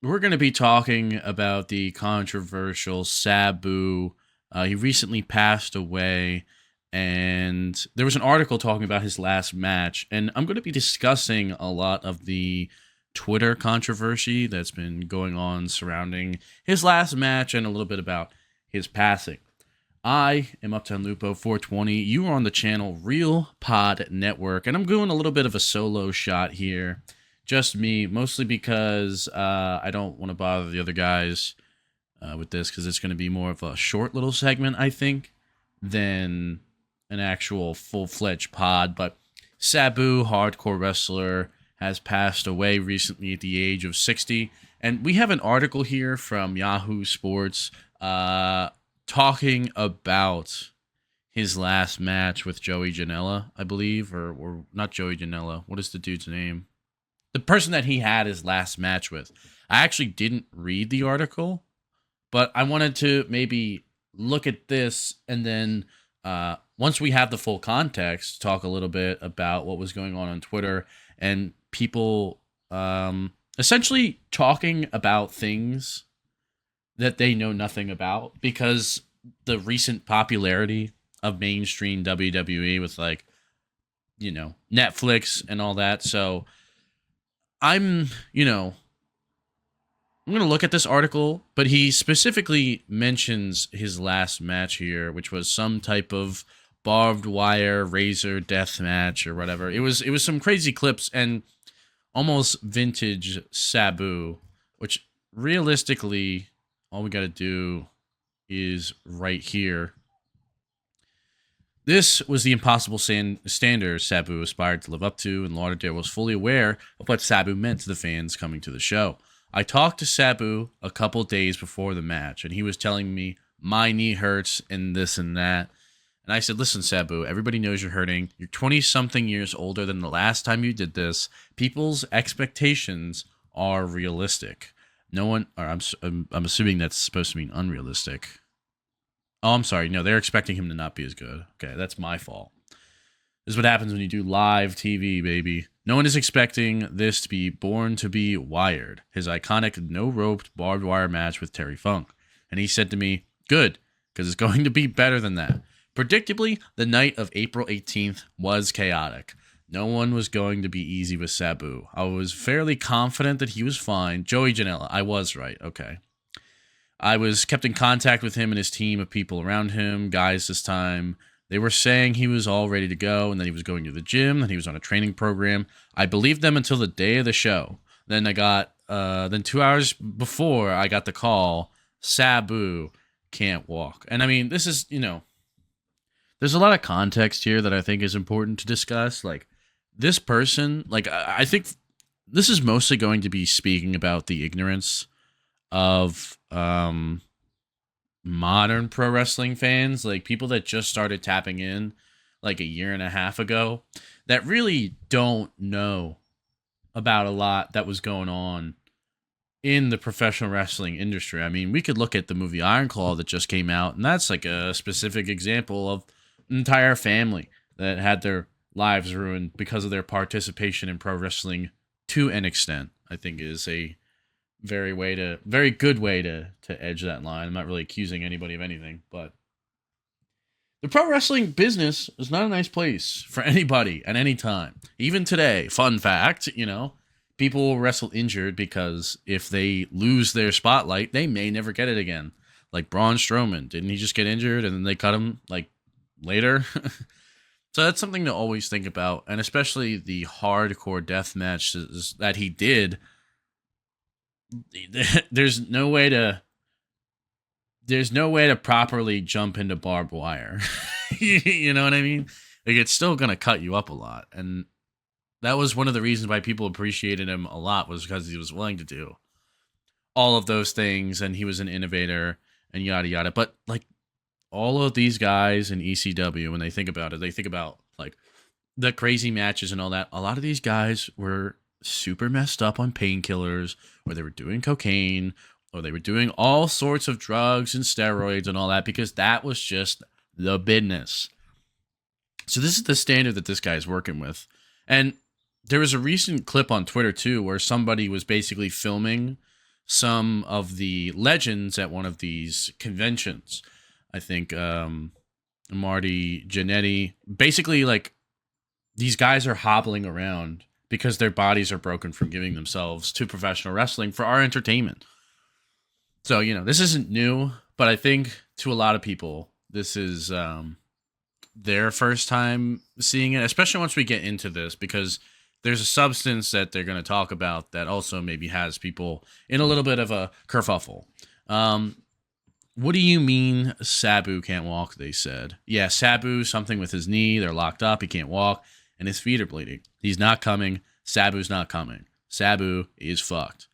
We're going to be talking about the controversial Sabu. He recently passed away, and there was an article talking about his last match. And I'm going to be discussing a lot of the Twitter controversy that's been going on surrounding his last match and a little bit about his passing. I am Uptown Lupo 420. You are on the channel Real Pod Network, and I'm doing a little bit of a solo shot here. Just me, mostly because I don't want to bother the other guys with this because it's going to be more of a short little segment, I think, than an actual full-fledged pod. But Sabu, hardcore wrestler, has passed away recently at the age of 60. And we have an article here from Yahoo Sports talking about his last match with Joey Janela, I believe, or not Joey Janela. What is the dude's name? The person that he had his last match with. I actually didn't read the article, but I wanted to maybe look at this and then once we have the full context, talk a little bit about what was going on Twitter and people essentially talking about things that they know nothing about because the recent popularity of mainstream WWE with Netflix and all that. So I'm going to look at this article, but he specifically mentions his last match here, which was some type of barbed wire razor death match or whatever. It was some crazy clips and almost vintage Sabu, which realistically all we got to do is right here. This was the impossible standard Sabu aspired to live up to, and Lauderdale was fully aware of what Sabu meant to the fans coming to the show. I talked to Sabu a couple days before the match, and he was telling me, my knee hurts and this and that. And I said, listen, Sabu, everybody knows you're hurting. You're 20-something years older than the last time you did this. People's expectations are realistic. No one, or I'm assuming that's supposed to mean unrealistic. Oh, I'm sorry. No, they're expecting him to not be as good. Okay, that's my fault. This is what happens when you do live TV, baby. No one is expecting this to be Born to be Wired, his iconic no-roped barbed wire match with Terry Funk. And he said to me, good, because it's going to be better than that. Predictably, the night of April 18th was chaotic. No one was going to be easy with Sabu. I was fairly confident that he was fine. Joey Janela, I was right, okay. I was kept in contact with him and his team of people around him, guys this time. They were saying he was all ready to go and that he was going to the gym, that he was on a training program. I believed them until the day of the show. Then then 2 hours before I got the call, Sabu can't walk. And I mean, this is, there's a lot of context here that I think is important to discuss. Like this person, I think this is mostly going to be speaking about the ignorance of modern pro wrestling fans, like people that just started tapping in like a year and a half ago that really don't know about a lot that was going on in the professional wrestling industry. I mean, we could look at the movie Iron Claw that just came out, and that's like a specific example of an entire family that had their lives ruined because of their participation in pro wrestling to an extent. I think is a very good way to edge that line. I'm not really accusing anybody of anything, but the pro wrestling business is not a nice place for anybody at any time. Even today, fun fact, people will wrestle injured because if they lose their spotlight, they may never get it again. Like Braun Strowman, didn't he just get injured and then they cut him like later? So that's something to always think about, and especially the hardcore death matches that he did. There's no way to properly jump into barbed wire. You know what I mean? Like it's still gonna cut you up a lot, and that was one of the reasons why people appreciated him a lot, was because he was willing to do all of those things, and he was an innovator and yada yada. But like all of these guys in ECW, when they think about it, they think about like the crazy matches and all that. A lot of these guys were super messed up on painkillers, or they were doing cocaine, or they were doing all sorts of drugs and steroids and all that, because that was just the business. So this is the standard that this guy is working with. And there was a recent clip on Twitter too where somebody was basically filming some of the legends at one of these conventions. I think Marty Jannetty, basically like these guys are hobbling around because their bodies are broken from giving themselves to professional wrestling for our entertainment. So, this isn't new, but I think to a lot of people, this is their first time seeing it, especially once we get into this, because there's a substance that they're going to talk about that also maybe has people in a little bit of a kerfuffle. What do you mean Sabu can't walk, they said? Yeah, Sabu, something with his knee. They're locked up. He can't walk, and his feet are bleeding. He's not coming. Sabu's not coming. Sabu is fucked.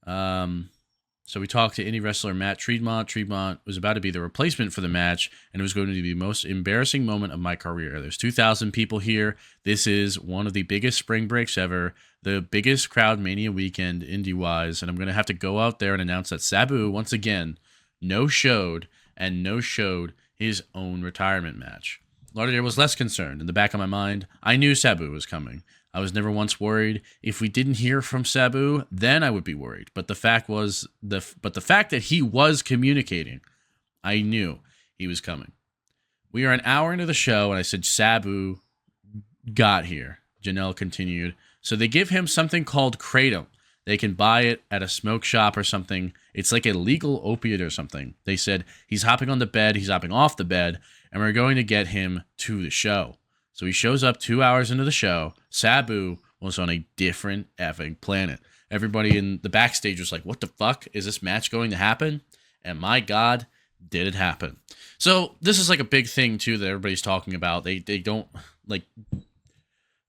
So we talked to indie wrestler Matt Treadmont. Treadmont was about to be the replacement for the match, and it was going to be the most embarrassing moment of my career. There's 2,000 people here. This is one of the biggest spring breaks ever, the biggest crowd mania weekend indie-wise, and I'm going to have to go out there and announce that Sabu, once again, no-showed his own retirement match. Lauderdale was less concerned. In the back of my mind, I knew Sabu was coming. I was never once worried. If we didn't hear from Sabu, then I would be worried. But the fact that he was communicating, I knew he was coming. We are an hour into the show, and I said Sabu got here. Janelle continued. So they give him something called Kratom. They can buy it at a smoke shop or something. It's like a legal opiate or something. They said he's hopping on the bed, he's hopping off the bed, and we're going to get him to the show. So he shows up 2 hours into the show. Sabu was on a different effing planet. Everybody in the backstage was like, what the fuck? Is this match going to happen? And my God, did it happen. So this is like a big thing, too, that everybody's talking about. They don't, like,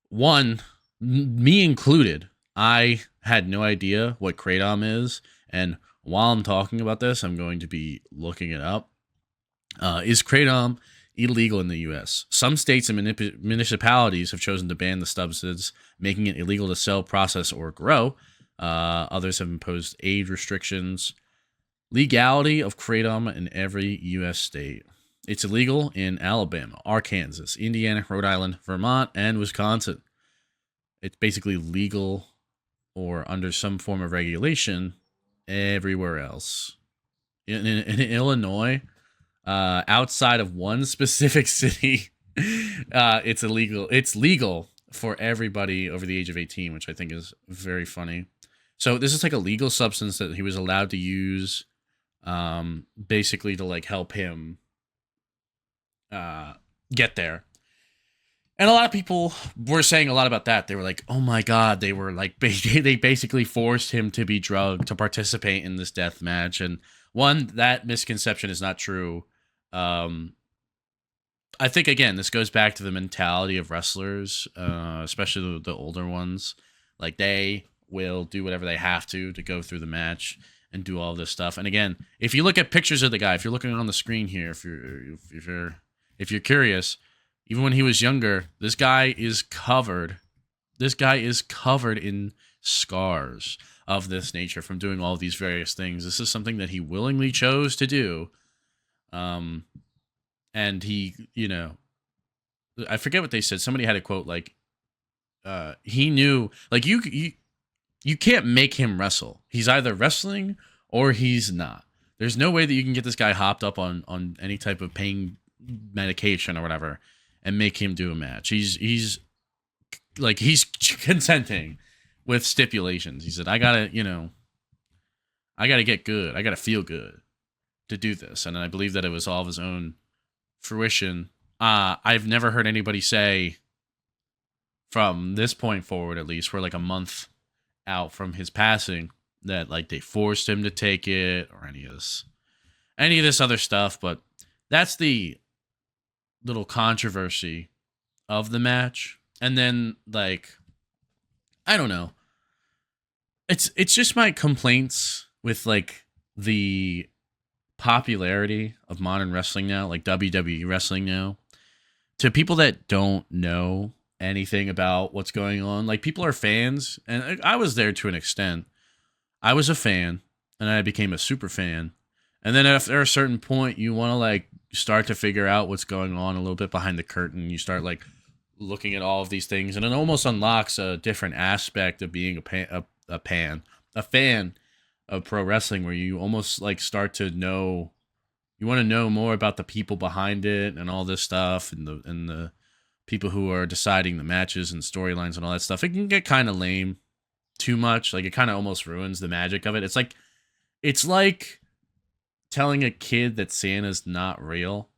one, me included, I had no idea what Kratom is. And while I'm talking about this, I'm going to be looking it up. Is Kratom illegal in the U.S.? Some states and municipalities have chosen to ban the substance, making it illegal to sell, process, or grow. Others have imposed age restrictions. Legality of Kratom in every U.S. state. It's illegal in Alabama, Arkansas, Indiana, Rhode Island, Vermont, and Wisconsin. It's basically legal or under some form of regulation everywhere else. In Illinois, outside of one specific city, it's illegal. It's legal for everybody over the age of 18, which I think is very funny. So this is like a legal substance that he was allowed to use, basically to like help him get there. And a lot of people were saying a lot about that. They were like, oh my God, they were like, they basically forced him to be drugged to participate in this death match. And one, that misconception is not true. I think, again, this goes back to the mentality of wrestlers, especially the older ones. Like, they will do whatever they have to go through the match and do all this stuff. And again, if you look at pictures of the guy, if you're looking on the screen here, if you're curious, even when he was younger, this guy is covered in scars of this nature from doing all these various things. This is something that he willingly chose to do. And he, I forget what they said. Somebody had a quote like, he knew, like, you can't make him wrestle. He's either wrestling or he's not. There's no way that you can get this guy hopped up on any type of pain medication or whatever and make him do a match. He's consenting with stipulations. He said, I gotta get good. I gotta feel good to do this. And I believe that it was all of his own fruition. I've never heard anybody say from this point forward, at least, we're like a month out from his passing, that like they forced him to take it or any of this other stuff. But that's the little controversy of the match. And then, like, I don't know. It's just my complaints with like the popularity of modern wrestling now, like WWE wrestling now, to people that don't know anything about what's going on. Like, people are fans, and I was there to an extent. I was a fan, and I became a super fan. And then after a certain point, you want to like start to figure out what's going on a little bit behind the curtain. You start like looking at all of these things, and it almost unlocks a different aspect of being a fan of pro wrestling where you almost like start to know, you want to know more about the people behind it and all this stuff, and the people who are deciding the matches and storylines and all that stuff. It can get kind of lame too much. Like it kind of almost ruins the magic of it. It's like telling a kid that Santa's not real.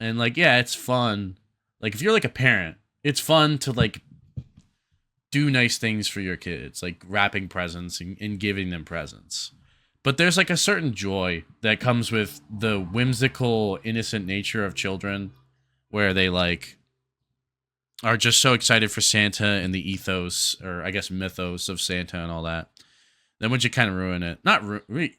And like, yeah, it's fun. Like if you're like a parent, it's fun to like do nice things for your kids, like wrapping presents and giving them presents. But there's like a certain joy that comes with the whimsical, innocent nature of children where they like are just so excited for Santa and the ethos, or I guess mythos of Santa and all that. Then once you kind of ruin it,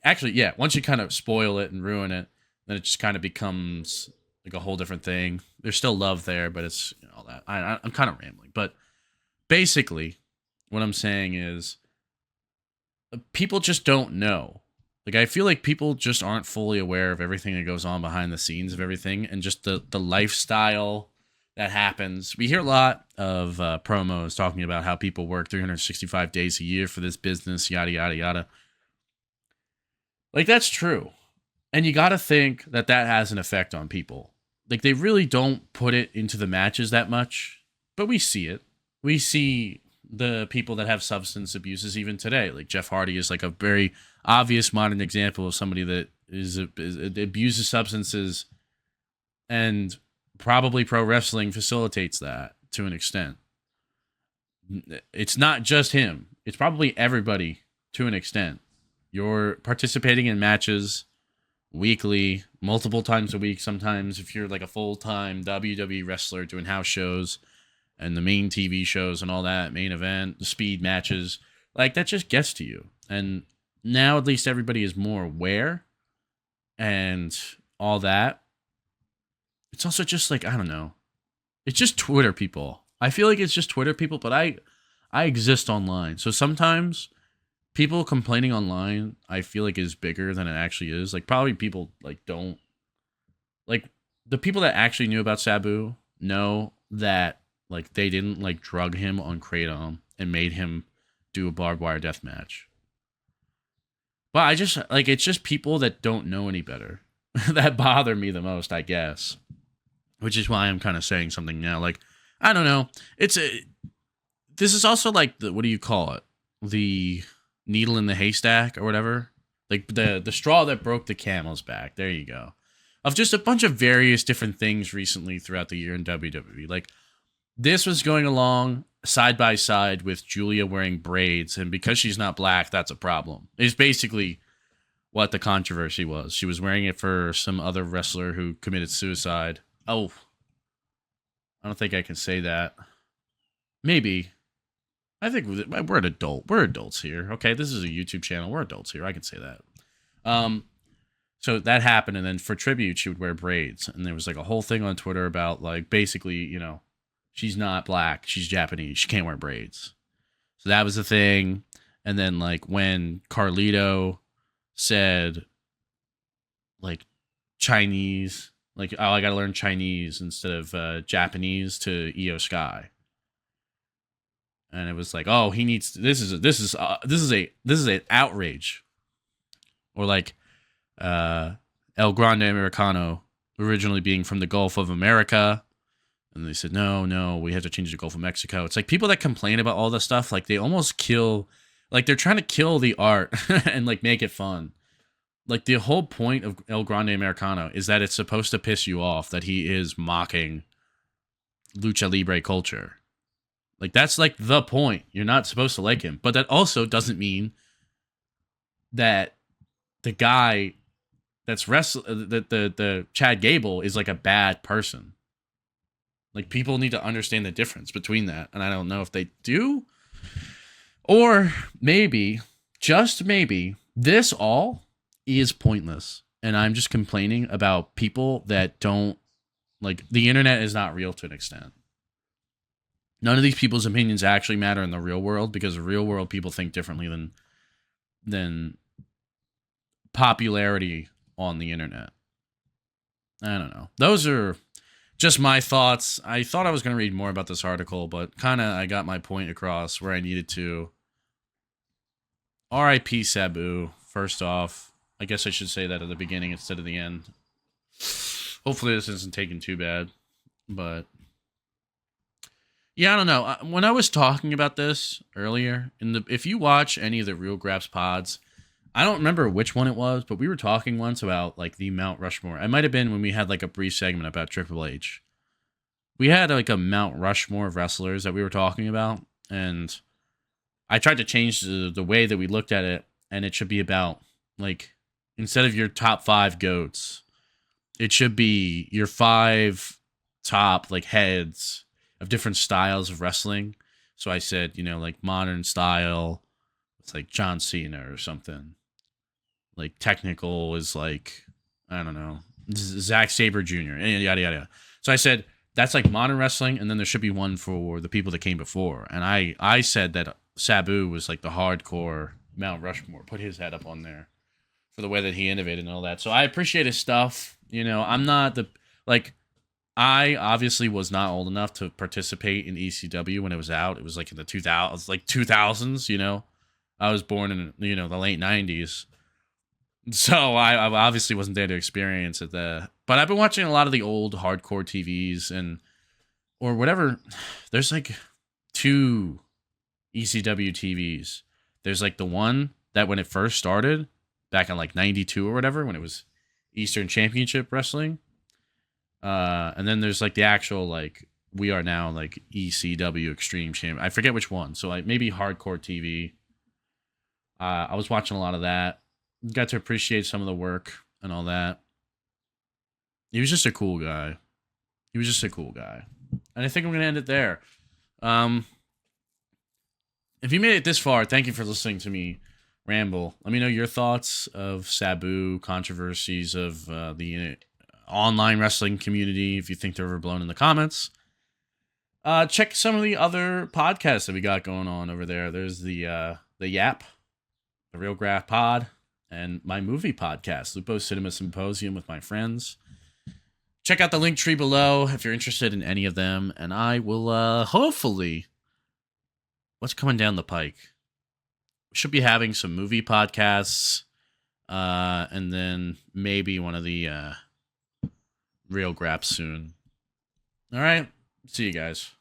actually, yeah, once you kind of spoil it and ruin it, then it just kind of becomes like a whole different thing. There's still love there, but it's all that. I'm kind of rambling, but basically, what I'm saying is people just don't know. Like I feel like people just aren't fully aware of everything that goes on behind the scenes of everything, and just the lifestyle that happens. We hear a lot of promos talking about how people work 365 days a year for this business, yada, yada, yada. Like, that's true. And you got to think that that has an effect on people. Like, they really don't put it into the matches that much, but we see it. We see the people that have substance abuses even today. Like, Jeff Hardy is like a very obvious modern example of somebody that abuses substances, and probably pro wrestling facilitates that to an extent. It's not just him. It's probably everybody to an extent. You're participating in matches weekly, multiple times a week. Sometimes if you're like a full-time WWE wrestler doing house shows and the main TV shows and all that, main event, the speed matches, like that just gets to you. And now at least everybody is more aware and all that. It's also just like, I don't know. It's just Twitter people. I feel like it's just Twitter people, but I exist online. So sometimes people complaining online, I feel like is bigger than it actually is. Like probably people like don't, like the people that actually knew about Sabu know that like they didn't like drug him on Kratom and made him do a barbed wire death match. But I just like, it's just people that don't know any better that bother me the most, I guess. Which is why I'm kind of saying something now. Like, I don't know. This is also like what do you call it? The needle in the haystack or whatever. Like the straw that broke the camel's back. There you go. Of just a bunch of various different things recently throughout the year in WWE. Like this was going along side by side with Julia wearing braids, and because she's not black, that's a problem. It's basically what the controversy was. She was wearing it for some other wrestler who committed suicide. Oh, I don't think I can say that. Maybe. I think we're an adult. We're adults here. Okay, this is a YouTube channel. We're adults here. I can say that. So that happened, and then for tribute, she would wear braids, and there was like a whole thing on Twitter about like basically, you know, she's not black, she's Japanese, she can't wear braids. So that was the thing, and then like when Carlito said like Chinese. Like, oh, I gotta learn Chinese instead of Japanese to Io Sky, and it was like, oh, he needs. This is an outrage, or like, El Grande Americano originally being from the Gulf of America, and they said no, we have to change it to Gulf of Mexico. It's like people that complain about all this stuff, like they almost kill, like they're trying to kill the art and like make it fun. Like, the whole point of El Grande Americano is that it's supposed to piss you off that he is mocking lucha libre culture. Like, that's, like, the point. You're not supposed to like him. But that also doesn't mean that the guy that's the Chad Gable is, like, a bad person. Like, people need to understand the difference between that. And I don't know if they do. Or maybe, just maybe, this all is pointless, and I'm just complaining about people that don't like the internet is not real to an extent. None of these people's opinions actually matter in the real world, because the real world people think differently than popularity on the internet. I don't know. Those are just my thoughts. I thought I was going to read more about this article, but kind of I got my point across where I needed to. R.I.P. Sabu. First off, I guess I should say that at the beginning instead of the end. Hopefully, this isn't taken too bad. But yeah, I don't know. When I was talking about this earlier, if you watch any of the Real Graps pods, I don't remember which one it was, but we were talking once about like the Mount Rushmore. It might have been when we had like a brief segment about Triple H. We had like a Mount Rushmore of wrestlers that we were talking about, and I tried to change the way that we looked at it, and it should be about like instead of your top 5 goats, it should be your 5 top like heads of different styles of wrestling. So I said, like modern style, it's like John Cena or something. Like technical is like, I don't know, Zack Sabre Jr. and yada yada. So I said that's like modern wrestling, and then there should be one for the people that came before. And I said that Sabu was like the hardcore Mount Rushmore. Put his head up on there for the way that he innovated and all that. So I appreciate his stuff. I'm not the like. I obviously was not old enough to participate in ECW when it was out. It was like in the 2000s. I was born in the late 90s. So I obviously wasn't there to experience it. But I've been watching a lot of the old hardcore TVs or whatever. There's like 2 ECW TVs. There's like the one that when it first started back in like 92 or whatever, when it was Eastern Championship Wrestling. And then there's like the actual like we are now like ECW Extreme Champ. I forget which one. So like maybe Hardcore TV. I was watching a lot of that. Got to appreciate some of the work and all that. He was just a cool guy. And I think I'm gonna end it there. If you made it this far, thank you for listening to me ramble. Let me know your thoughts of Sabu, controversies of the online wrestling community, if you think they're overblown, in the comments. Check some of the other podcasts that we got going on over there. There's the Yap, the Real Graph Pod, and my movie podcast, Lupo Cinema Symposium with my friends. Check out the link tree below if you're interested in any of them, and I will hopefully, what's coming down the pike? We should be having some movie podcasts, and then maybe one of the Real Graps soon. All right. See you guys.